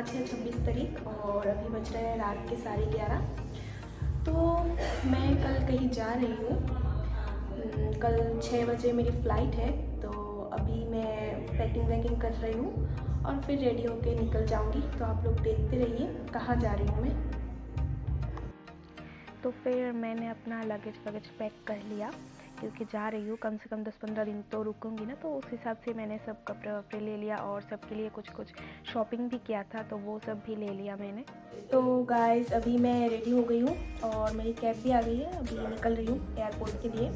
आज है 26 तारीख और अभी बज रहे हैं रात के 11:30। तो मैं कल कहीं जा रही हूँ। कल 6 बजे मेरी फ़्लाइट है, तो अभी मैं पैकिंग वैकिंग कर रही हूँ और फिर रेडी होके निकल जाऊँगी। तो आप लोग देखते रहिए कहाँ जा रही हूँ मैं। तो फिर मैंने अपना लगेज पैक कर लिया, क्योंकि जा रही हूँ कम से कम 10-15 दिन तो रुकूंगी ना, तो उस हिसाब से मैंने सब कपड़े वपड़े ले लिया और सबके लिए कुछ शॉपिंग भी किया था, तो वो सब भी ले लिया मैंने। तो गाइस अभी मैं रेडी हो गई हूँ और मेरी कैब भी आ गई है। अभी निकल रही हूँ एयरपोर्ट के लिए।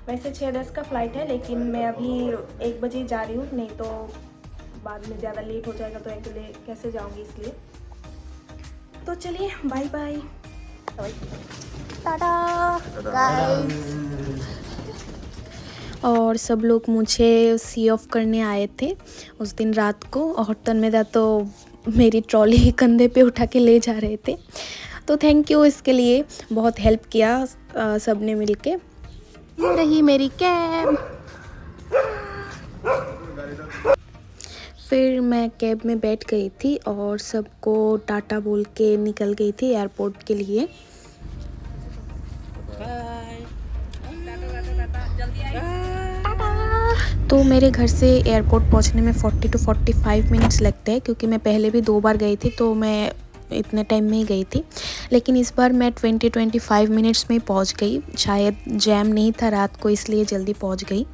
वैसे 6:10 का फ़्लाइट है, लेकिन मैं अभी 1 बजे जा रही हूँ, नहीं तो बाद में ज़्यादा लेट हो जाएगा तो अकेले कैसे जाऊँगी, इसलिए। तो चलिए बाय बाय, टाटा गाइस। और सब लोग मुझे सी ऑफ करने आए थे उस दिन रात को, और तन्मयदा तो मेरी ट्रॉली कंधे पे उठा के ले जा रहे थे। तो थैंक यू इसके लिए, बहुत हेल्प किया सब ने मिल के। ये रही मेरी कैब। फिर मैं कैब में बैठ गई थी और सबको टाटा बोल के निकल गई थी एयरपोर्ट के लिए। तो मेरे घर से एयरपोर्ट पहुंचने में 40 to 45 मिनट्स लगते हैं, क्योंकि मैं पहले भी 2 बार गई थी तो मैं इतने टाइम में ही गई थी। लेकिन इस बार मैं 20-25 मिनट्स में पहुंच गई। शायद जैम नहीं था रात को, इसलिए जल्दी पहुंच गई।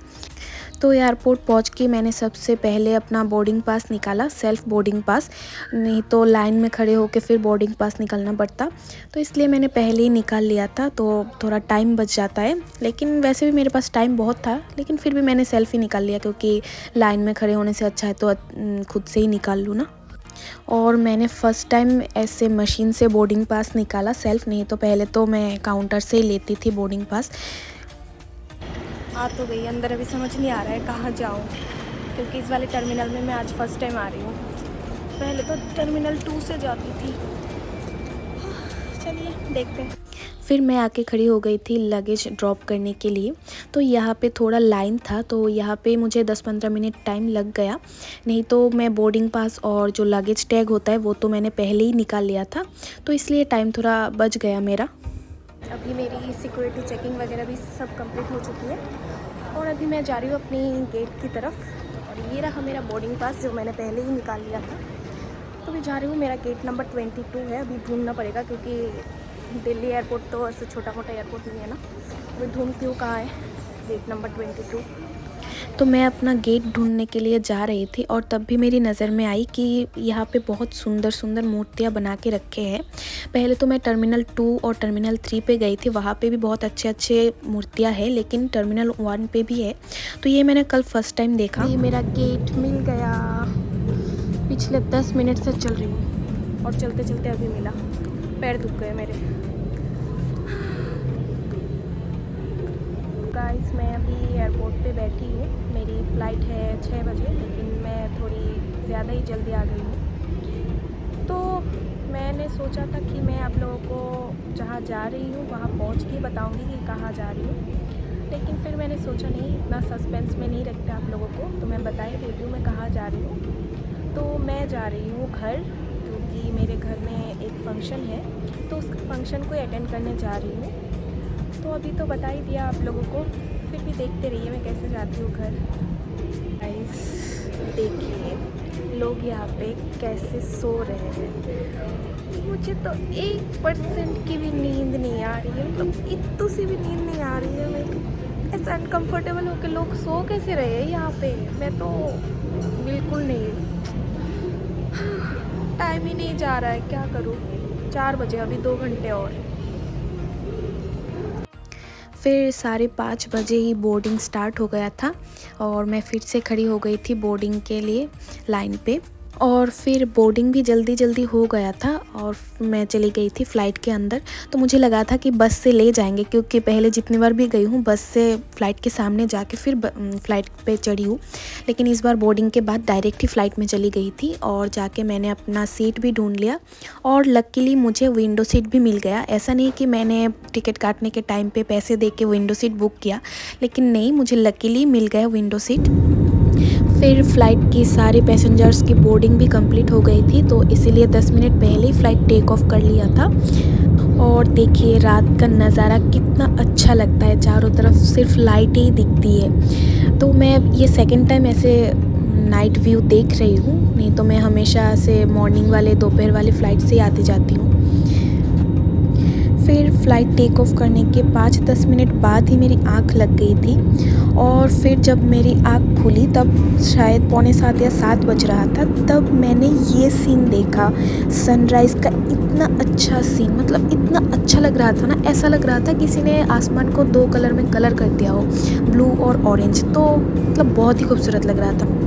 तो एयरपोर्ट पहुंच के मैंने सबसे पहले अपना बोर्डिंग पास निकाला, सेल्फ़ बोर्डिंग पास, नहीं तो लाइन में खड़े होकर फिर बोर्डिंग पास निकालना पड़ता। तो इसलिए मैंने पहले ही निकाल लिया था, तो थोड़ा टाइम बच जाता है। लेकिन वैसे भी मेरे पास टाइम बहुत था, लेकिन फिर भी मैंने सेल्फ़ ही निकाल लिया, क्योंकि लाइन में खड़े होने से अच्छा है तो खुद से ही निकाल लूँ ना। और मैंने फ़र्स्ट टाइम ऐसे मशीन से बोर्डिंग पास निकाला, सेल्फ़ नहीं तो पहले तो मैं काउंटर से ही लेती थी बोर्डिंग पास। आ तो गई अंदर, अभी समझ नहीं आ रहा है कहाँ जाऊँ, क्योंकि इस वाले टर्मिनल में मैं आज फ़र्स्ट टाइम आ रही हूँ। पहले तो टर्मिनल 2 से जाती थी। चलिए देखते हैं। फिर मैं आके खड़ी हो गई थी लगेज ड्रॉप करने के लिए। तो यहाँ पे थोड़ा लाइन था, तो यहाँ पे मुझे 10-15 मिनट टाइम लग गया। नहीं तो मैं बोर्डिंग पास और जो लगेज टैग होता है वो तो मैंने पहले ही निकाल लिया था, तो इसलिए टाइम थोड़ा बच गया मेरा। अभी मेरी सिक्योरिटी चेकिंग वगैरह भी सब कंप्लीट हो चुकी है और अभी मैं जा रही हूँ अपनी गेट की तरफ। और ये रहा मेरा बोर्डिंग पास जो मैंने पहले ही निकाल लिया था। तो मैं जा रही हूँ, मेरा गेट नंबर 22 है। अभी ढूंढना पड़ेगा, क्योंकि दिल्ली एयरपोर्ट तो ऐसे छोटा मोटा एयरपोर्ट नहीं है ना। तो मैं ढूंढती हूँ कहाँ है गेट नंबर 22। तो मैं अपना गेट ढूंढने के लिए जा रही थी, और तब भी मेरी नज़र में आई कि यहाँ पे बहुत सुंदर सुंदर मूर्तियाँ बना के रखे हैं। पहले तो मैं टर्मिनल 2 और टर्मिनल 3 पे गई थी, वहाँ पे भी बहुत अच्छे अच्छे मूर्तियाँ हैं, लेकिन टर्मिनल 1 पे भी है। तो ये मैंने कल फर्स्ट टाइम देखा। ये मेरा गेट मिल गया। पिछले 10 मिनट से चल रही हूँ और चलते चलते अभी मिला। पैर दुख गए मेरे। गाइस मैं अभी एयरपोर्ट पे बैठी हूँ। मेरी फ़्लाइट है 6 बजे, लेकिन मैं थोड़ी ज़्यादा ही जल्दी आ गई हूँ। तो मैंने सोचा था कि मैं आप लोगों को जहाँ जा रही हूँ वहाँ पहुँच के बताऊँगी कि कहाँ जा रही हूँ, लेकिन फिर मैंने सोचा नहीं, इतना सस्पेंस में नहीं रखता आप लोगों को, तो मैं बता ही देती हूँ मैं कहाँ जा रही हूँ। तो मैं जा रही हूँ घर, क्योंकि मेरे घर में एक फ़ंक्शन है, तो उस फंक्शन को अटेंड करने जा रही हूँ। तो अभी तो बता ही दिया आप लोगों को, फिर भी देखते रहिए मैं कैसे जाती हूँ घर। गाइस देखिए लोग यहाँ पे कैसे सो रहे हैं। मुझे तो 1% की भी नींद नहीं आ रही है, मतलब इतनी सी भी नींद नहीं आ रही है मेरे को। ऐसा अनकम्फर्टेबल होकर लोग सो कैसे रहे हैं यहाँ पे, मैं तो बिल्कुल नहीं। टाइम ही नहीं जा रहा है, क्या करूँ। 4 बजे, अभी 2 घंटे और। फिर 5:30 बजे ही बोर्डिंग स्टार्ट हो गया था और मैं फिर से खड़ी हो गई थी बोर्डिंग के लिए लाइन पे। और फिर बोर्डिंग भी जल्दी जल्दी हो गया था और मैं चली गई थी फ़्लाइट के अंदर। तो मुझे लगा था कि बस से ले जाएंगे, क्योंकि पहले जितनी बार भी गई हूँ बस से फ़्लाइट के सामने जाके फिर फ़्लाइट पे चढ़ी हूँ। लेकिन इस बार बोर्डिंग के बाद डायरेक्ट ही फ़्लाइट में चली गई थी और जाके मैंने अपना सीट भी ढूंढ लिया, और लकीली मुझे विंडो सीट भी मिल गया। ऐसा नहीं कि मैंने टिकट काटने के टाइम पे पैसे दे के विंडो सीट बुक किया, लेकिन नहीं, मुझे लकीली मिल गया विंडो सीट। फिर फ़्लाइट की सारे पैसेंजर्स की बोर्डिंग भी कंप्लीट हो गई थी, तो इसीलिए 10 मिनट पहले ही फ़्लाइट टेक ऑफ कर लिया था। और देखिए रात का नज़ारा कितना अच्छा लगता है, चारों तरफ सिर्फ लाइटें ही दिखती है। तो मैं ये सेकंड टाइम ऐसे नाइट व्यू देख रही हूँ, नहीं तो मैं हमेशा से मॉर्निंग वाले दोपहर वाले फ़्लाइट से ही आती जाती हूँ। फिर फ़्लाइट टेक ऑफ करने के 5-10 मिनट बाद ही मेरी आँख लग गई थी, और फिर जब मेरी आँख खुली तब शायद पौने 7 या 7 बज रहा था। तब मैंने ये सीन देखा, सनराइज़ का इतना अच्छा सीन, मतलब इतना अच्छा लग रहा था ना, ऐसा लग रहा था किसी ने आसमान को 2 कलर में कलर कर दिया हो, ब्लू और ऑरेंज। तो मतलब बहुत ही खूबसूरत लग रहा था।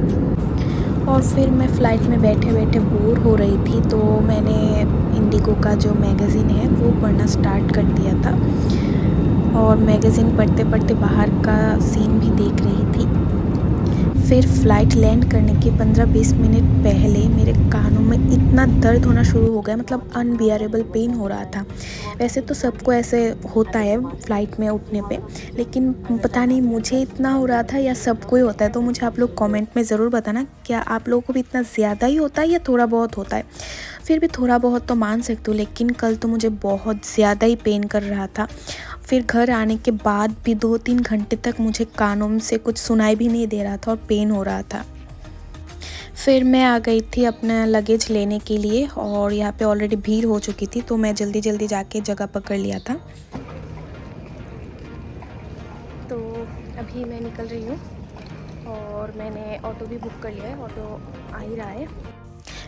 और फिर मैं फ़्लाइट में बैठे-बैठे बोर हो रही थी, तो मैंने इंडिगो का जो मैगज़ीन है वो पढ़ना स्टार्ट कर दिया था, और मैगज़ीन पढ़ते-पढ़ते बाहर का सीन भी देख रही थी। फिर फ़्लाइट लैंड करने के 15-20 मिनट पहले मेरे कानों में इतना दर्द होना शुरू हो गया, मतलब अनबियरेबल पेन हो रहा था। वैसे तो सबको ऐसे होता है फ़्लाइट में उठने पे, लेकिन पता नहीं मुझे इतना हो रहा था या सबको ही होता है। तो मुझे आप लोग कमेंट में ज़रूर बताना, क्या आप लोगों को भी इतना ज़्यादा ही होता है या थोड़ा बहुत होता है? फिर भी थोड़ा बहुत तो मान सकती हूँ, लेकिन कल तो मुझे बहुत ज़्यादा ही पेन कर रहा था। फिर घर आने के बाद भी 2-3 घंटे तक मुझे कानों से कुछ सुनाई भी नहीं दे रहा था और पेन हो रहा था। फिर मैं आ गई थी अपना लगेज लेने के लिए, और यहाँ पे ऑलरेडी भीड़ हो चुकी थी, तो मैं जल्दी-जल्दी जाके जगह पकड़ लिया था। तो अभी मैं निकल रही हूँ, और मैंने ऑटो भी बुक कर लिया है, ऑटो आ ही रहा है।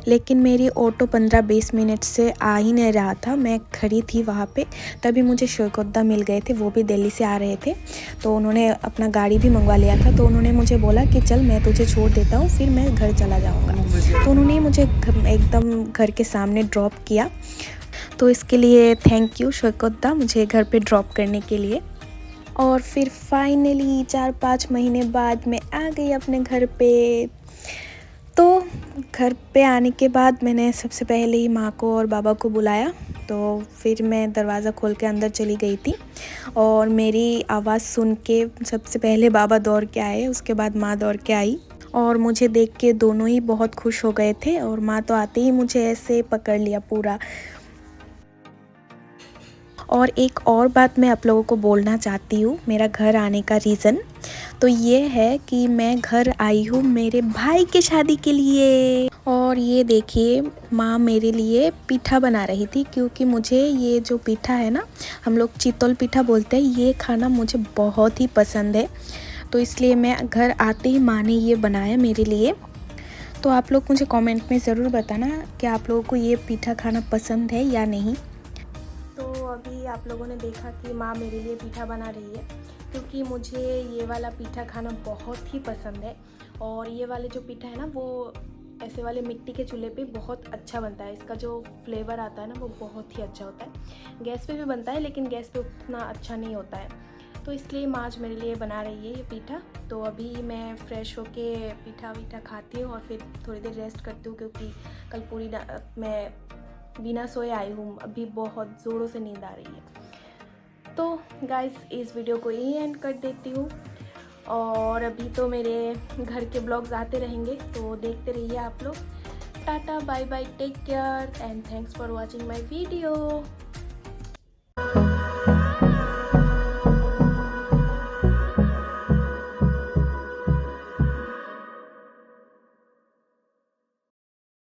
लेकिन मेरी ऑटो 15-20 मिनट से आ ही नहीं रहा था। मैं खड़ी थी वहाँ पे, तभी मुझे शौकतदा मिल गए थे, वो भी दिल्ली से आ रहे थे। तो उन्होंने अपना गाड़ी भी मंगवा लिया था, तो उन्होंने मुझे बोला कि चल मैं तुझे छोड़ देता हूँ, फिर मैं घर चला जाऊँगा। तो उन्होंने मुझे एकदम घर के सामने ड्रॉप किया, तो इसके लिए थैंक यू शौकतदा, मुझे घर पे ड्रॉप करने के लिए। और फिर फाइनली 4-5 महीने बाद मैं आ गई अपने घर पे। तो घर पे आने के बाद मैंने सबसे पहले ही माँ को और बाबा को बुलाया, तो फिर मैं दरवाज़ा खोल के अंदर चली गई थी, और मेरी आवाज़ सुन के सबसे पहले बाबा दौड़ के आए, उसके बाद माँ दौड़ के आई, और मुझे देख के दोनों ही बहुत खुश हो गए थे। और माँ तो आते ही मुझे ऐसे पकड़ लिया पूरा। और एक और बात मैं आप लोगों को बोलना चाहती हूँ, मेरा घर आने का रीज़न तो ये है कि मैं घर आई हूँ मेरे भाई के शादी के लिए। और ये देखिए माँ मेरे लिए पीठा बना रही थी, क्योंकि मुझे ये जो पीठा है ना, हम लोग चितौल पीठा बोलते हैं, ये खाना मुझे बहुत ही पसंद है। तो इसलिए मैं घर आते ही माँ ने ये बनाया मेरे लिए। तो आप लोग मुझे कमेंट में ज़रूर बताना कि आप लोगों को ये पीठा खाना पसंद है या नहीं। तो अभी आप लोगों ने देखा कि माँ मेरे लिए पीठा बना रही है, क्योंकि मुझे ये वाला पीठा खाना बहुत ही पसंद है। और ये वाले जो पीठा है ना, वो ऐसे वाले मिट्टी के चूल्हे पे बहुत अच्छा बनता है। इसका जो फ्लेवर आता है ना, वो बहुत ही अच्छा होता है। गैस पे भी बनता है, लेकिन गैस पे उतना अच्छा नहीं होता है। तो इसलिए माँ आज मेरे लिए बना रही है ये पीठा। तो अभी मैं फ़्रेश होके पीठा वीठा खाती हूँ, और फिर थोड़ी देर रेस्ट करती हूँ, क्योंकि कल पूरी मैं बिना सोए आई हूँ, अभी बहुत ज़ोरों से नींद आ रही है। तो गाइस इस वीडियो को यहीं एंड कर देती हूँ, और अभी तो मेरे घर के ब्लॉग्स आते रहेंगे, तो देखते रहिए आप लोग। Tata bye bye, take care and thanks for watching my video.